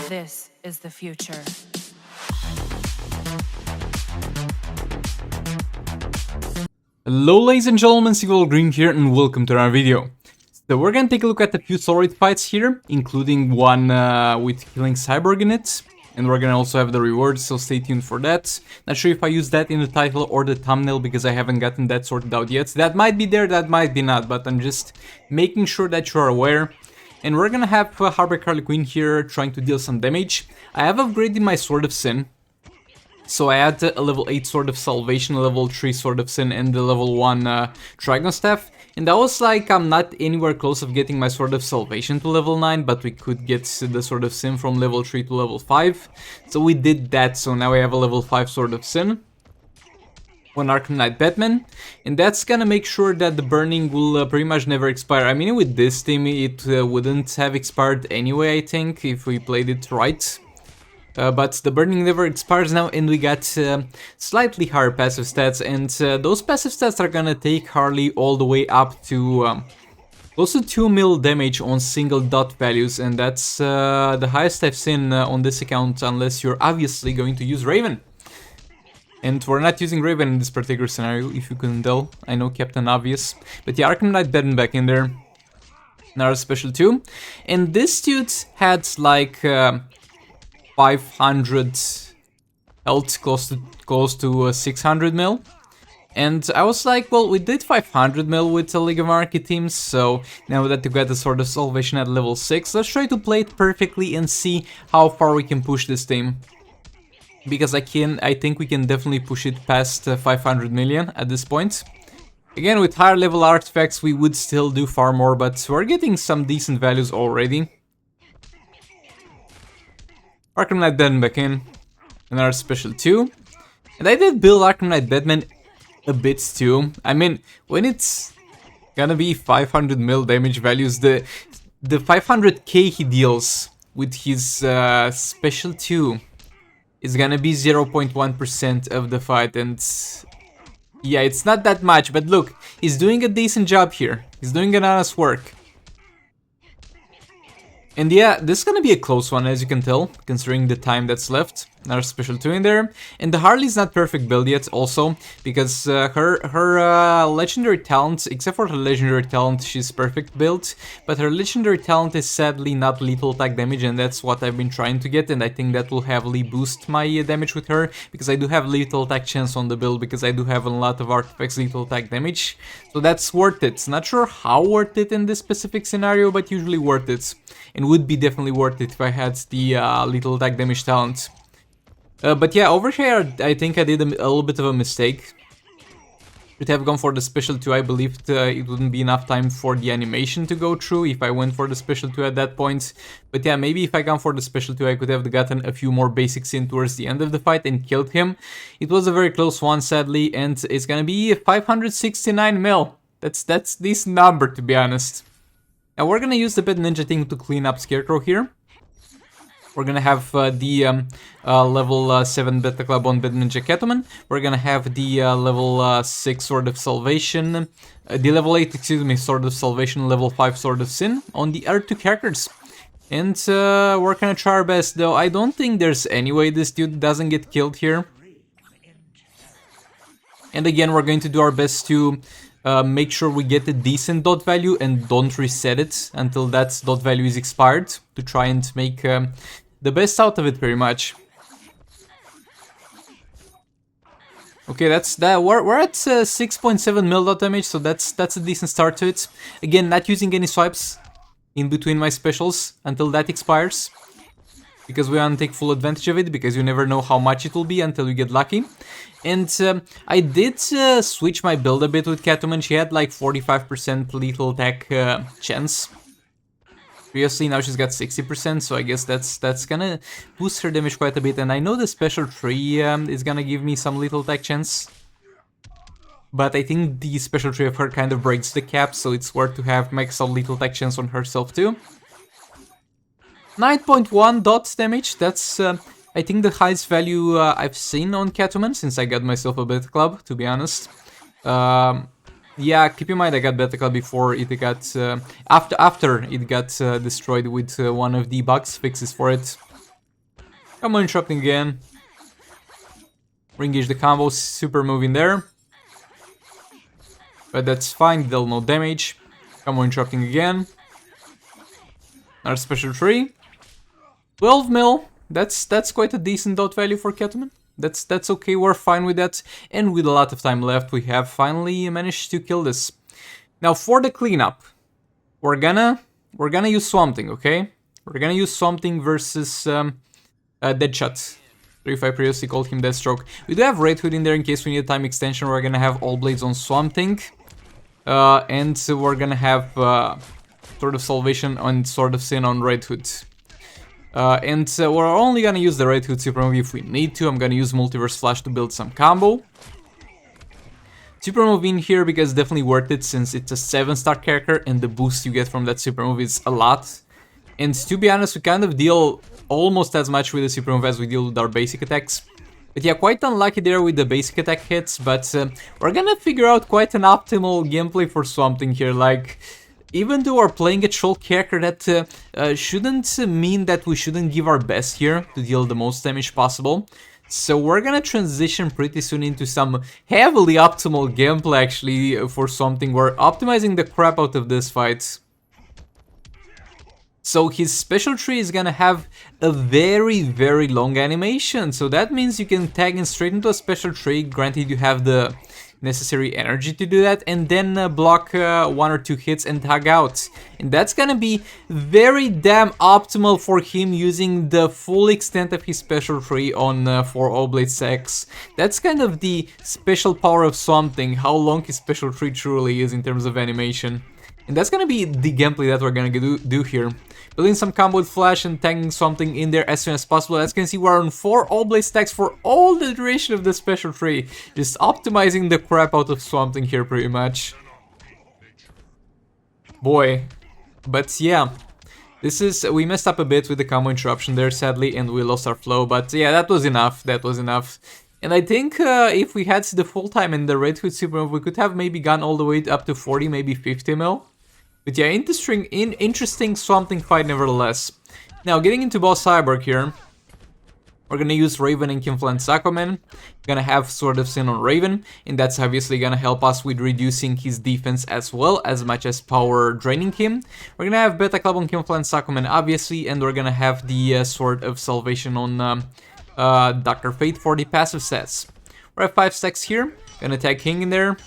This is the future. Hello ladies and gentlemen, Cyborg Green here and welcome to our video. So we're gonna take a look at a few solid fights here, including one with killing Cyborg in it. And we're gonna also have the rewards, so stay tuned for that. Not sure if I use that in the title or the thumbnail because I haven't gotten that sorted out yet. That might be there, that might be not, but I'm just making sure that you're aware. And we're gonna have Harvey Harley Quinn here trying to deal some damage. I have upgraded my Sword of Sin. So I had a level 8 Sword of Salvation, a level 3 Sword of Sin, and the level 1 Dragon Staff. And that was like, I'm not anywhere close of getting my Sword of Salvation to level 9, but we could get the Sword of Sin from level 3 to level 5. So we did that, so now we have a level 5 Sword of Sin. One Arkham Knight Batman, and that's gonna make sure that the burning will pretty much never expire. I mean, with this team it wouldn't have expired anyway, I think, if we played it right. But the burning never expires now, and we got slightly higher passive stats, and those passive stats are gonna take Harley all the way up to close to 2 mil damage on single dot values, and that's the highest I've seen on this account, unless you're obviously going to use Raven. And we're not using Raven in this particular scenario, if you couldn't tell. I know, Captain Obvious. But yeah, Arkham Knight Batman back in there. Another special too. And this dude had like 500 health, close to 600 mil. And I was like, well, we did 500 mil with the League of Anarchy teams, so now that we got the Sword of Salvation at level 6, let's try to play it perfectly and see how far we can push this team. Because I think we can definitely push it past 500 million at this point. Again, with higher level artifacts we would still do far more, but we're getting some decent values already. Arkham Knight Batman back in, another special too. And I did build Arkham Knight Batman a bit too. I mean, when it's gonna be 500 mil damage values, the 500k he deals with his special 2 is gonna be 0.1% of the fight, and yeah, it's not that much, but look, he's doing a decent job here. He's doing an honest work. And yeah, this is gonna be a close one, as you can tell, considering the time that's left. Another special 2 in there. And the Harley's not perfect build yet, also, because her legendary talent, except for her legendary talent, she's perfect build. But her legendary talent is sadly not lethal attack damage, and that's what I've been trying to get. And I think that will heavily boost my damage with her, because I do have lethal attack chance on the build, because I do have a lot of artifacts lethal attack damage. So that's worth it. Not sure how worth it in this specific scenario, but usually worth it. And would be definitely worth it if I had the lethal attack damage talent. But yeah, over here I think I did a little bit of a mistake. Should have gone for the special 2, I believed it wouldn't be enough time for the animation to go through if I went for the special 2 at that point. But yeah, maybe if I gone for the special 2 I could have gotten a few more basics in towards the end of the fight and killed him. It was a very close one, sadly, and it's gonna be 569 mil. That's decent number, to be honest. Now we're gonna use the Bad Ninja thing to clean up Scarecrow here. We're gonna have the level 7 Beta Club on Bad Ninja Catwoman. We're gonna have the level 6 Sword of Salvation, the level 8, excuse me, Sword of Salvation, level 5 Sword of Sin on the other 2 characters. And we're gonna try our best, though I don't think there's any way this dude doesn't get killed here. And again, we're going to do our best to make sure we get a decent dot value and don't reset it until that dot value is expired, to try and make the best out of it, pretty much. Okay, that's that. We're at 6.7 mil dot damage, so that's a decent start to it. Again, not using any swipes in between my specials until that expires, because we want to take full advantage of it, because you never know how much it will be until you get lucky. And I did switch my build a bit with Catwoman. She had like 45% lethal attack chance previously, now she's got 60%, so I guess that's gonna boost her damage quite a bit. And I know the special 3 is gonna give me some lethal attack chance, but I think the special 3 of her kind of breaks the cap, so it's worth to have max out lethal attack chance on herself too. 9.1 dot damage, that's I think the highest value I've seen on Catwoman since I got myself a Beta Club, to be honest. Yeah, keep in mind I got Beta Club before it got after it got destroyed with one of the bugs fixes for it. Combo interrupting again. Re-engage the combo, super move in there. But that's fine, deal no damage. Combo interrupting again. Another special tree. 12 mil. That's quite a decent dot value for Catwoman. That's okay, we're fine with that. And with a lot of time left, we have finally managed to kill this. Now for the cleanup, we're gonna use Swamp Thing, okay? We're gonna use Swamp Thing versus Deadshot. 35 previously called him Deathstroke. We do have Red Hood in there in case we need a time extension. We're gonna have all blades on Swamp Thing. And we're gonna have Sword of Salvation and Sword of Sin on Red Hood. And we're only gonna use the Red Hood super move if we need to. I'm gonna use Multiverse Flash to build some combo. Super move in here because it's definitely worth it since it's a 7-star character and the boost you get from that super move is a lot. And to be honest, we kind of deal almost as much with the super move as we deal with our basic attacks. But yeah, quite unlucky there with the basic attack hits, but we're gonna figure out quite an optimal gameplay for Swamp Thing here. Like, even though we're playing a troll character, that shouldn't mean that we shouldn't give our best here to deal the most damage possible. So we're gonna transition pretty soon into some heavily optimal gameplay actually for Swamp Thing. We're optimizing the crap out of this fight. So his special tree is gonna have a very long animation. So that means you can tag in straight into a special tree, granted you have the necessary energy to do that, and then block 1 or 2 hits and tag out. And that's gonna be very damn optimal for him using the full extent of his special tree on 4 Oblate Sex. That's kind of the special power of Swamp Thing, how long his special tree truly is in terms of animation. And that's gonna be the gameplay that we're gonna do here. Building some combo with Flash and tagging something in there as soon as possible. As you can see, we're on 4 Oblate stacks for all the duration of the special tree. Just optimizing the crap out of Swamp Thing here pretty much. Boy. But yeah. We messed up a bit with the combo interruption there sadly and we lost our flow. But yeah, that was enough. And I think if we had the full time and the Red Hood super move, we could have maybe gone all the way up to 40, maybe 50 mil. But yeah, interesting Swamp Thing fight nevertheless. Now, getting into boss Cyborg here. We're gonna use Raven and Kinflant's Aquaman. Gonna have Sword of Sin on Raven, and that's obviously gonna help us with reducing his defense as well, as much as power draining him. We're gonna have Beta Club on Kinflant's Aquaman, obviously, and we're gonna have the Sword of Salvation on Dr. Fate for the passive sets. We have 5 stacks here. Gonna tag King in there.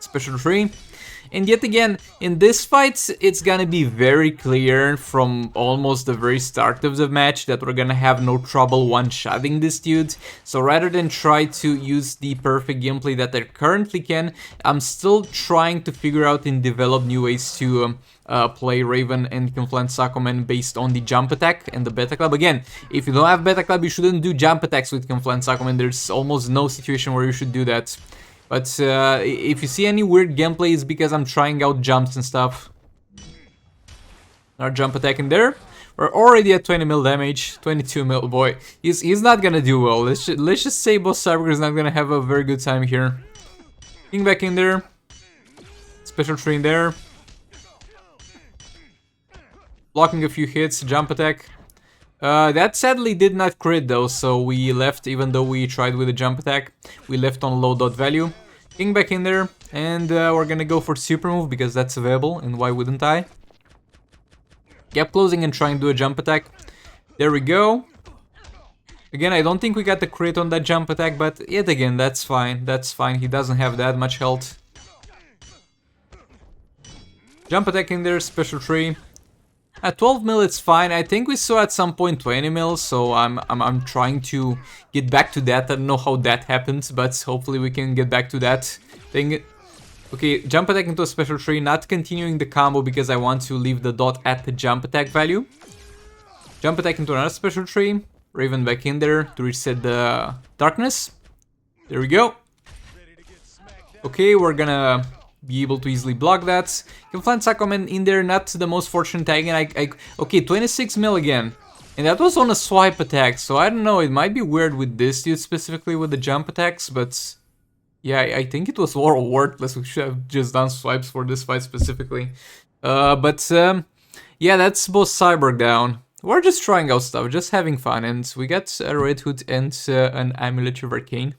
Special tree. And yet again, in this fight, it's gonna be very clear from almost the very start of the match that we're gonna have no trouble one-shotting this dude. So rather than try to use the perfect gameplay that I currently can, I'm still trying to figure out and develop new ways to play Raven and Kinflant's Aquaman based on the jump attack and the Beta Club. Again, if you don't have Beta Club, you shouldn't do jump attacks with Kinflant's Aquaman. There's almost no situation where you should do that. But if you see any weird gameplay, it's because I'm trying out jumps and stuff. Our jump attack in there. We're already at 20 mil damage, 22 mil, boy. He's not gonna do well. Let's just say boss Cyborg is not gonna have a very good time here. King back in there. Special tree in there. Blocking a few hits, jump attack. That sadly did not crit though, so we left even though we tried with a jump attack. We left on low dot value. King back in there, and we're gonna go for super move because that's available, and why wouldn't I? Gap closing and trying to do a jump attack. There we go. Again, I don't think we got the crit on that jump attack, but yet again, that's fine. He doesn't have that much health. Jump attack in there, special tree. At 12 mil, it's fine. I think we saw at some point 20 mil, so I'm trying to get back to that. I don't know how that happens, but hopefully we can get back to that thing. Okay, jump attack into a special tree, not continuing the combo because I want to leave the dot at the jump attack value. Jump attack into another special tree. Raven back in there to reset the darkness. There we go. Okay, we're gonna be able to easily block that. Kinflant's Aquaman in there, not the most fortunate tag, and okay, 26 mil again. And that was on a swipe attack, so I don't know, it might be weird with this dude specifically with the jump attacks, but yeah, I think it was more worthless. We should have just done swipes for this fight specifically. Yeah, that's both Cyborg down. we're just trying out stuff, just having fun, and we got a Red Hood and an Amulet of Arcane,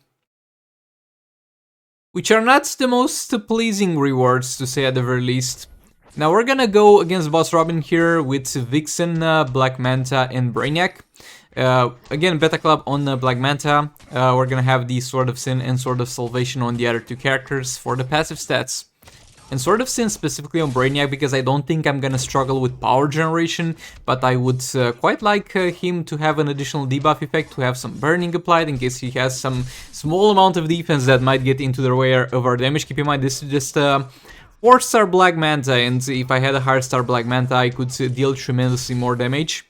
which are not the most pleasing rewards, to say at the very least. Now we're gonna go against Boss Robin here with Vixen, Black Manta, and Brainiac. Again, Beta Club on Black Manta. We're gonna have the Sword of Sin and Sword of Salvation on the other two characters for the passive stats. And Sword of Sin specifically on Brainiac, because I don't think I'm gonna struggle with power generation, but I would quite like him to have an additional debuff effect, to have some burning applied in case he has some small amount of defense that might get into the way of our damage. Keep in mind, this is just 4-star Black Manta, and if I had a higher star Black Manta, I could deal tremendously more damage.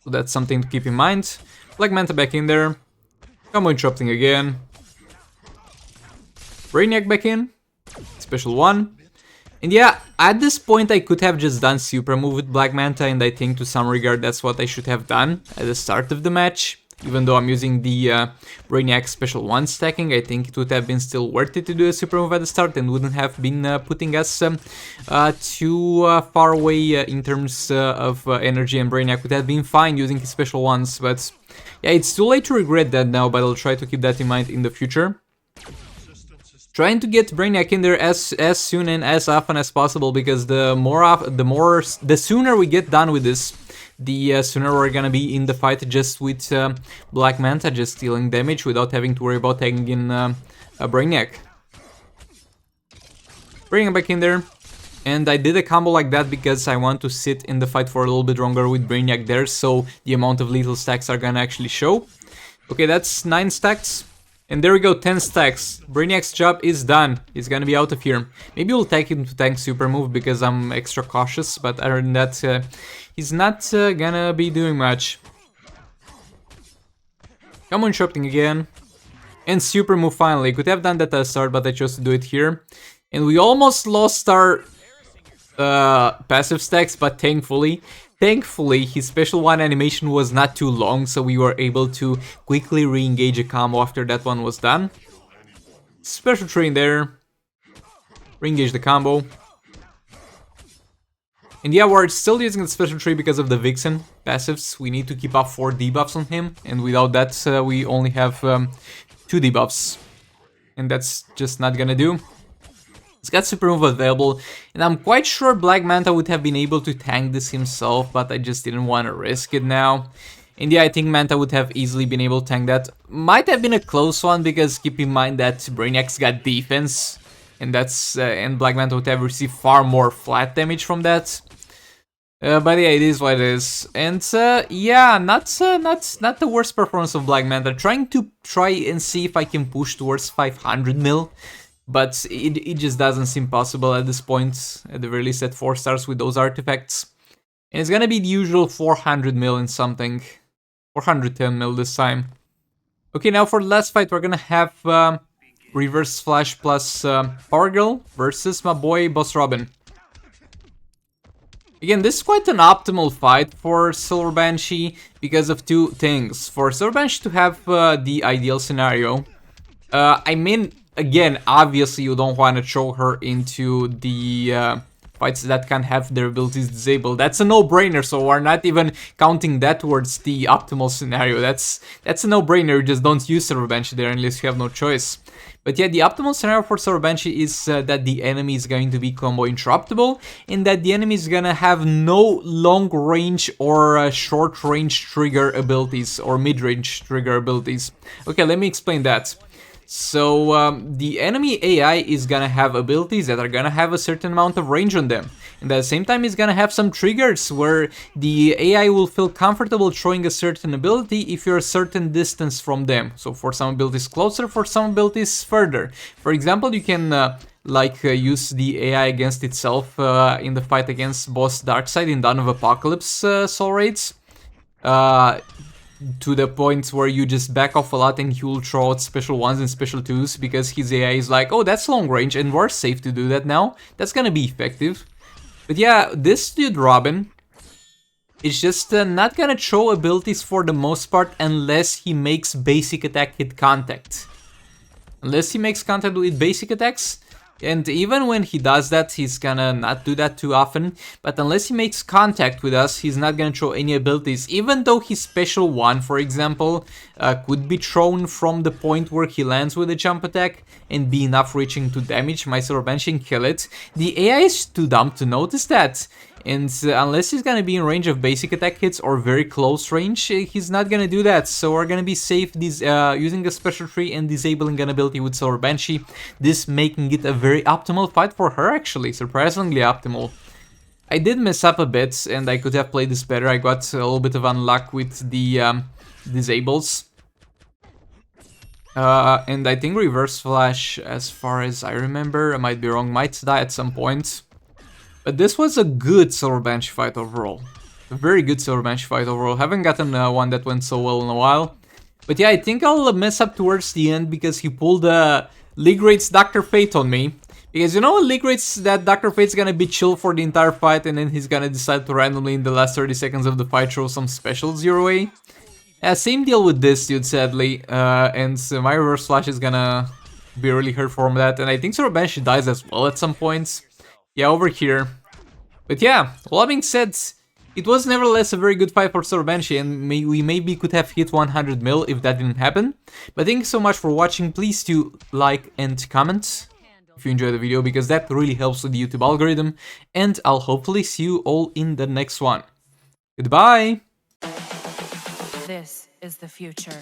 So that's something to keep in mind. Black Manta back in there. Combo interrupting again. Brainiac back in. Special 1. And yeah, at this point I could have just done super move with Black Manta, and I think to some regard that's what I should have done at the start of the match. Even though I'm using the Brainiac Special 1 stacking, I think it would have been still worth it to do a super move at the start and wouldn't have been putting us too far away in terms of energy, and Brainiac would have been fine using his Special 1s, but yeah, it's too late to regret that now, but I'll try to keep that in mind in the future. Trying to get Brainiac in there as soon and as often as possible, because the sooner we get done with this, the sooner we're gonna be in the fight just with Black Manta just dealing damage without having to worry about tagging in a Brainiac. Bring him back in there. And I did a combo like that because I want to sit in the fight for a little bit longer with Brainiac there, so the amount of lethal stacks are gonna actually show. Okay, that's 9 stacks. And there we go, 10 stacks. Brainiac's job is done. He's gonna be out of here. Maybe we'll take him to tank super move because I'm extra cautious, but other than that, he's not gonna be doing much. Come on, interrupting again. And super move finally. Could have done that at the start, but I chose to do it here. And we almost lost our passive stacks, but thankfully, his special 1 animation was not too long, so we were able to quickly re-engage a combo after that one was done. Special tree in there. Re-engage the combo. And yeah, we're still using the special tree because of the Vixen passives. We need to keep up 4 debuffs on him, and without that we only have 2 debuffs. And that's just not gonna do. He's got super move available, and I'm quite sure Black Manta would have been able to tank this himself, but I just didn't want to risk it now. And yeah, I think Manta would have easily been able to tank that. Might have been a close one, because keep in mind that Brainiac's got defense, and that's and Black Manta would have received far more flat damage from that. But yeah, it is what it is. And yeah, not the worst performance of Black Manta. Trying and see if I can push towards 500 mil. But it just doesn't seem possible at this point, at the very least at 4 stars with those artifacts. And it's gonna be the usual 400 mil and something. 410 mil this time. Okay, now for the last fight we're gonna have Reverse Flash plus Power Girl versus my boy Boss Robin. Again, this is quite an optimal fight for Silver Banshee because of 2 things. For Silver Banshee to have the ideal scenario, I mean, again, obviously you don't want to throw her into the fights that can have their abilities disabled. That's a no-brainer, so we're not even counting that towards the optimal scenario. That's a no-brainer, you just don't use Silver Banshee there unless you have no choice. But yeah, the optimal scenario for Silver Banshee is that the enemy is going to be combo interruptible, and that the enemy is gonna have no long range or short range trigger abilities, or mid-range trigger abilities. Okay, let me explain that. So the enemy AI is gonna have abilities that are gonna have a certain amount of range on them, and at the same time it's gonna have some triggers where the AI will feel comfortable throwing a certain ability if you're a certain distance from them. So for some abilities closer, for some abilities further. For example, you can use the AI against itself in the fight against boss Darkseid in Dawn of Apocalypse Soul Raids. To the point where you just back off a lot and he will throw out special 1s and special 2s because his AI is like, oh, that's long range and we're safe to do that now. That's gonna be effective. But yeah, this dude Robin is just not gonna throw abilities for the most part unless he makes basic attack hit contact. Unless he makes contact with basic attacks, And even when he does that, he's gonna not do that too often. But unless he makes contact with us, he's not gonna throw any abilities. Even though his special one, for example, could be thrown from the point where he lands with a jump attack and be enough reaching to damage my Silver Banshee and kill it, the AI is too dumb to notice that. And unless he's gonna be in range of basic attack hits or very close range, he's not gonna do that. So we're gonna be safe using a special tree and disabling an ability with Silver Banshee. This making it a very optimal fight for her, actually, surprisingly optimal. I did mess up a bit and I could have played this better. I got a little bit of unluck with the disables. And I think Reverse Flash, as far as I remember, I might be wrong, might die at some point. But this was a good Silver Banshee fight overall. A very good Silver Banshee fight overall. Haven't gotten one that went so well in a while. But yeah, I think I'll mess up towards the end because he pulled League Raid's Dr. Fate on me. Because you know League Raid's that Dr. Fate's gonna be chill for the entire fight and then he's gonna decide to randomly in the last 30 seconds of the fight throw some specials your way. Yeah, same deal with this dude, sadly. And my Reverse Flash is gonna be really hurt from that. And I think Silver Banshee dies as well at some points. Yeah, over here. But yeah, all that being said, it was nevertheless a very good fight for Silver Banshee, and we maybe could have hit 100 mil if that didn't happen. But thank you so much for watching. Please do like and comment if you enjoyed the video, because that really helps with the YouTube algorithm. And I'll hopefully see you all in the next one. Goodbye! This is the future.